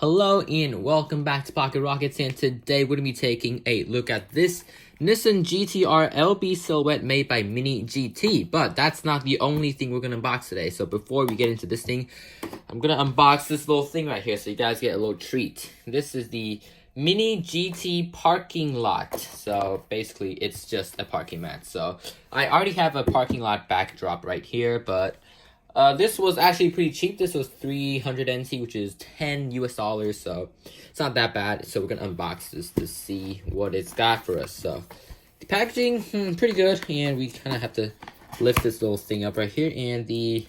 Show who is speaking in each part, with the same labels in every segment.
Speaker 1: Hello and welcome back to Pocket Rockets, and today we're going to be taking a look at this Nissan GT-R LB silhouette made by Mini GT. But that's not the only thing we're going to unbox today. So before we get into this thing, I'm going to unbox this little thing right here so you guys get a little treat. This is the Mini GT parking lot. So basically it's just a parking mat. So I already have a parking lot backdrop right here, but this was actually pretty cheap. This was 300 NT, which is 10 US dollars, so it's not that bad. So we're gonna unbox this to see what it's got for us. So the packaging, pretty good, and we kind of have to lift this little thing up right here, and the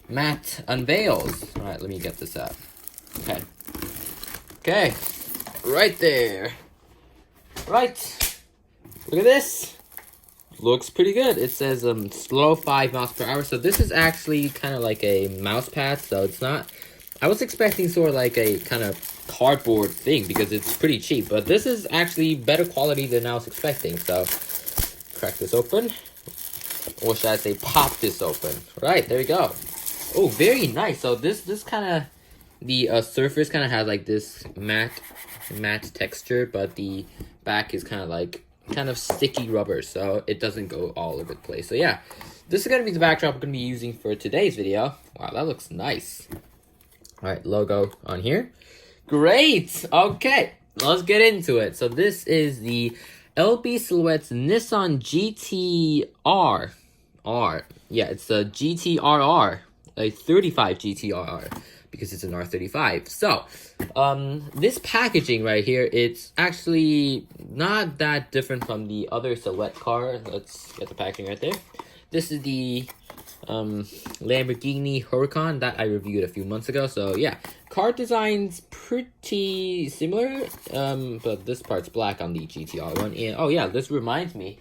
Speaker 1: mat unveils. All right, let me get this out. Okay, right there. Right, look at this. Looks pretty good. It says slow 5 miles per hour. So this is actually kind of like a mouse pad. So it's not. I was expecting sort of like a kind of cardboard thing because it's pretty cheap. But this is actually better quality than I was expecting. So crack this open, or should I say pop this open? Right, there we go. Oh, very nice. So this kind of the surface kind of has like this matte texture, but the back is kind of sticky rubber, so it doesn't go all over the place. So yeah, this is going to be the backdrop we're going to be using for today's video. Wow, that looks nice. All right, logo on here. Great. Okay, let's get into it. So this is the LB Silhouette's Nissan GT-R. Yeah, it's a GT-RR, a 35 GT-RR, because it's an R35. So, this packaging right here, it's actually not that different from the other Silhouette car. Let's get the packaging right there. This is the Lamborghini Huracan that I reviewed a few months ago. So yeah, car design's pretty similar, but this part's black on the GT-R one. And oh yeah, this reminds me.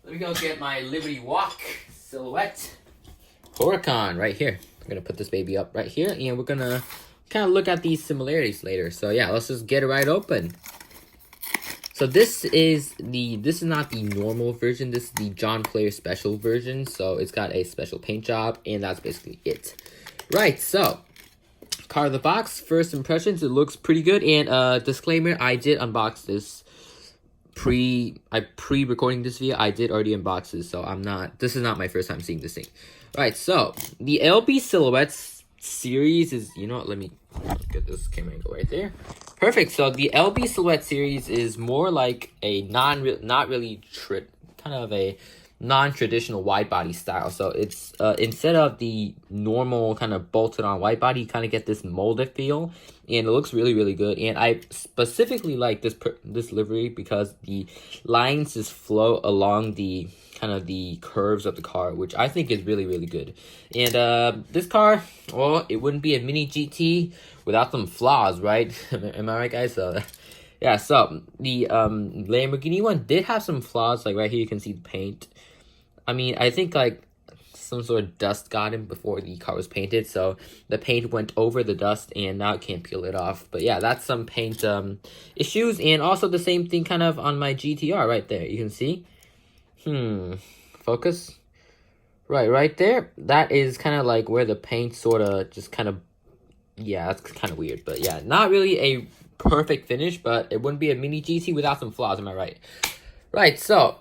Speaker 1: Let me go get my Liberty Walk Silhouette Huracan right here. I'm gonna put this baby up right here, and we're gonna kind of look at these similarities later. So yeah, let's just get it right open. So this is not the normal version. This is the John Player Special version. So it's got a special paint job, and that's basically it. Right. So car of the box. First impressions. It looks pretty good. And disclaimer: I did unbox this pre-recording this video. I did already unbox this, so this is not my first time seeing this thing. Right, so the LB Silhouettes series is, you know what, let me get this camera angle right there. Perfect. So the LB Silhouette series is more like a kind of a non-traditional wide body style. So it's instead of the normal kind of bolted on wide body, you kind of get this molded feel, and it looks really good. And I specifically like this livery because the lines just flow along the kind of the curves of the car, which I think is really good. And this car, well, it wouldn't be a Mini GT without some flaws, right? Am I right, guys? So yeah, so the Lamborghini one did have some flaws. Like right here you can see the paint. I mean, I think like some sort of dust got in before the car was painted, so the paint went over the dust and now it can't peel it off. But yeah, that's some paint issues. And also the same thing kind of on my GT-R right there. You can see. Focus. Right there. That is kind of like where the paint sort of just kind of, yeah, that's kind of weird. But yeah, not really a perfect finish, but it wouldn't be a Mini GT without some flaws, am I right? Right, so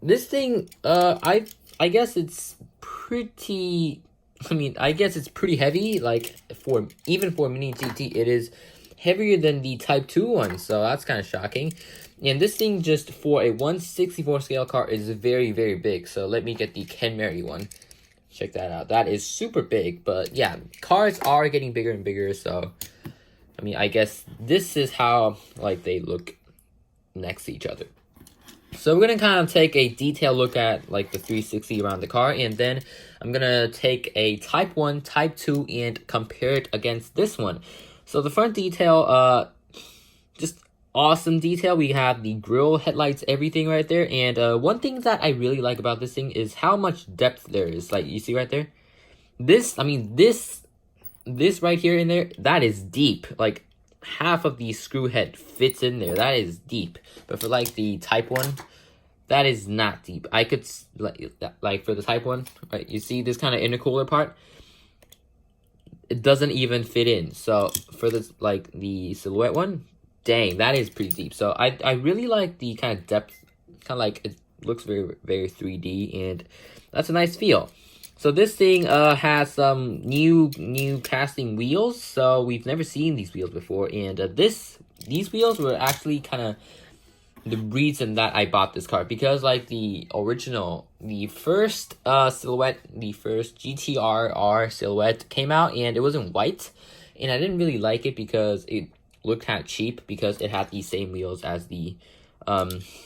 Speaker 1: this thing, I guess it's pretty, I guess it's pretty heavy. Like even for Mini GT, it is heavier than the Type 2 one, so that's kind of shocking. And this thing, just for a 1/64 scale car, is very big. So let me get the Ken Mary one. Check that out. That is super big. But yeah, cars are getting bigger and bigger. So I guess this is how like they look next to each other. So we're gonna kind of take a detailed look at like the 360 around the car, and then I'm gonna take a Type 1, Type 2, and compare it against this one. So the front detail, just awesome detail. We have the grille, headlights, everything right there. And one thing that I really like about this thing is how much depth there is. Like you see right there, this right here in there, that is deep. Like half of the screw head fits in there. That is deep. But for like the Type 1, that is not deep. I could like for the Type 1, right? You see this kind of intercooler part? it doesn't even fit in. So for this, like the silhouette one, dang, that is pretty deep. So I really like the kind of depth, kind of like it looks very 3D, and that's a nice feel. So this thing has some new casting wheels. So we've never seen these wheels before, and these wheels were actually kind of the reason that I bought this car, because like the first silhouette, the first GTR silhouette came out, and it was in white, and I didn't really like it because it looked kind of cheap, because it had the same wheels as the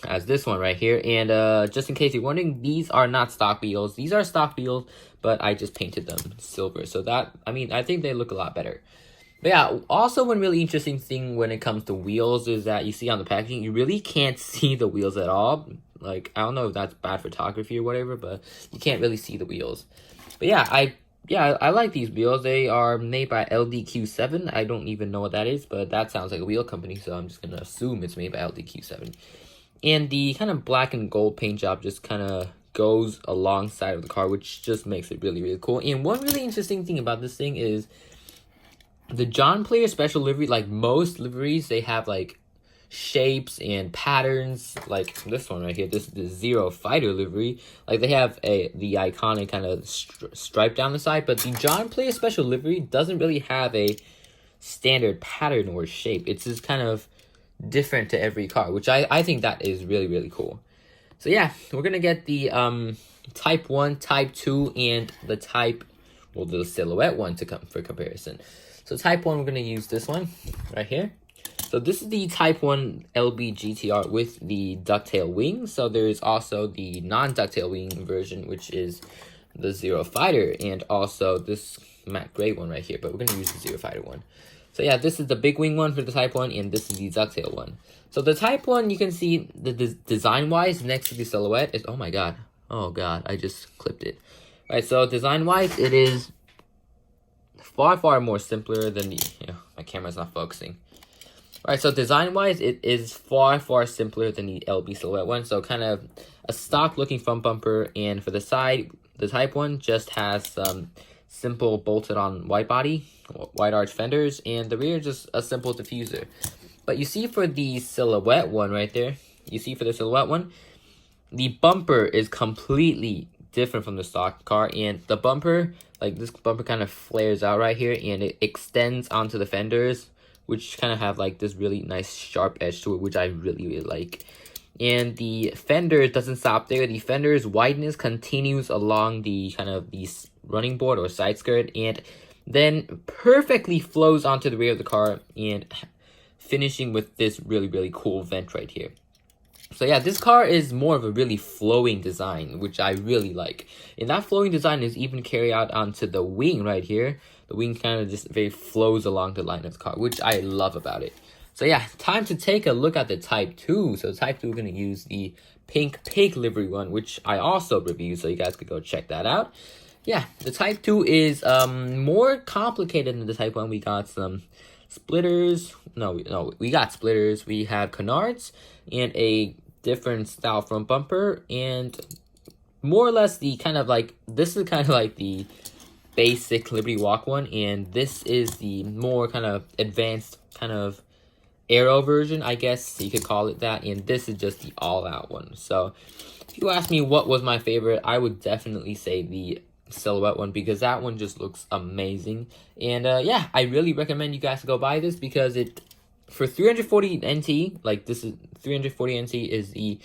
Speaker 1: as this one right here. And just in case you're wondering, these are not stock wheels. These are stock wheels, but I just painted them silver, so that, I mean, I think they look a lot better. But yeah, also one really interesting thing when it comes to wheels is that you see on the packaging, you really can't see the wheels at all. Like, I don't know if that's bad photography or whatever, but you can't really see the wheels. But yeah, I like these wheels. They are made by LDQ7. I don't even know what that is, but that sounds like a wheel company, so I'm just gonna assume it's made by LDQ7. And the kind of black and gold paint job just kind of goes alongside of the car, which just makes it really cool. And one really interesting thing about this thing is the John Player special livery. Like most liveries, they have like shapes and patterns, like this one right here, this is the Zero Fighter livery. Like they have the iconic kind of stripe down the side, but the John Player special livery doesn't really have a standard pattern or shape. It's just kind of different to every car, which I think that is really cool. So yeah, we're gonna get the Type 1, Type 2, and the the silhouette one to come for comparison. So Type 1, we're going to use this one right here. So this is the Type 1 LB GTR with the ducktail wing. So there's also the non-ducktail wing version, which is the Zero Fighter, and also this matte gray one right here. But we're going to use the Zero Fighter one. So yeah, this is the big wing one for the Type 1, and this is the ducktail one. So the Type 1, you can see the design-wise next to the silhouette is, oh my god, I just clipped it. All right, so design-wise, it is far more simpler than the, my camera's not focusing. Alright, so design-wise, it is far simpler than the LB silhouette one. So kind of a stock-looking front bumper, and for the side, the Type 1 just has some simple bolted-on white body, wide arch fenders, and the rear just a simple diffuser. But you see for the silhouette one right there, the bumper is completely different from the stock car, and the bumper, like this bumper kind of flares out right here, and it extends onto the fenders, which kind of have like this really nice sharp edge to it, which I really like. And the fender doesn't stop there. The fender's wideness continues along the kind of the running board or side skirt, and then perfectly flows onto the rear of the car, and finishing with this really cool vent right here. So yeah, this car is more of a really flowing design, which I really like. And that flowing design is even carried out onto the wing right here. The wing kind of just very flows along the line of the car, which I love about it. So yeah, time to take a look at the Type 2. So Type 2, we're going to use the pink pig livery one, which I also reviewed, so you guys could go check that out. Yeah, the Type 2 is more complicated than the Type 1. We got some splitters. No, we got splitters. We have canards and a different style front bumper, and more or less the kind of like, this is kind of like the basic Liberty Walk one, and this is the more kind of advanced kind of aero version, I guess you could call it that, and this is just the all-out one. So if you ask me what was my favorite, I would definitely say the silhouette one, because that one just looks amazing. And yeah, I really recommend you guys to go buy this, because it, for 340 NT, like this is 340 NT is the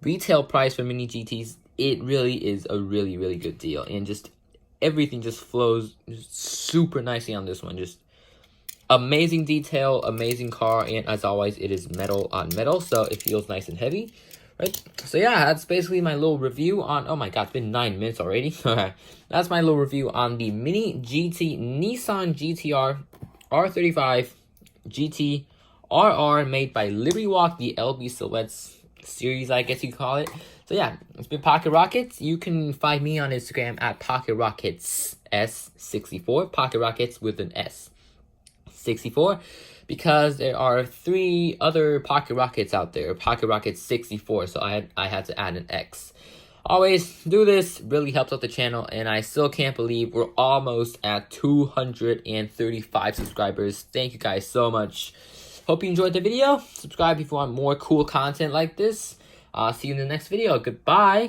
Speaker 1: retail price for mini GTs. It really is a really good deal, and just everything just flows just super nicely on this one. Just amazing detail, amazing car, and as always, it is metal on metal, so it feels nice and heavy, right? So yeah, that's basically my little review on, oh my god, it's been 9 minutes already. That's my little review on the Mini GT Nissan GTR R35 GT RR, made by Liberty Walk, the LB Silhouettes series, I guess you call it. So yeah, it's been Pocket Rockets. You can find me on Instagram at Pocket Rockets S64, Pocket Rockets with an S 64, because there are 3 other Pocket Rockets out there, Pocket Rockets 64, so I had to add an X. always do this, really helps out the channel, and I still can't believe we're almost at 235 subscribers. Thank you guys so much. Hope you enjoyed the video. Subscribe if you want more cool content like this. See you in the next video. Goodbye.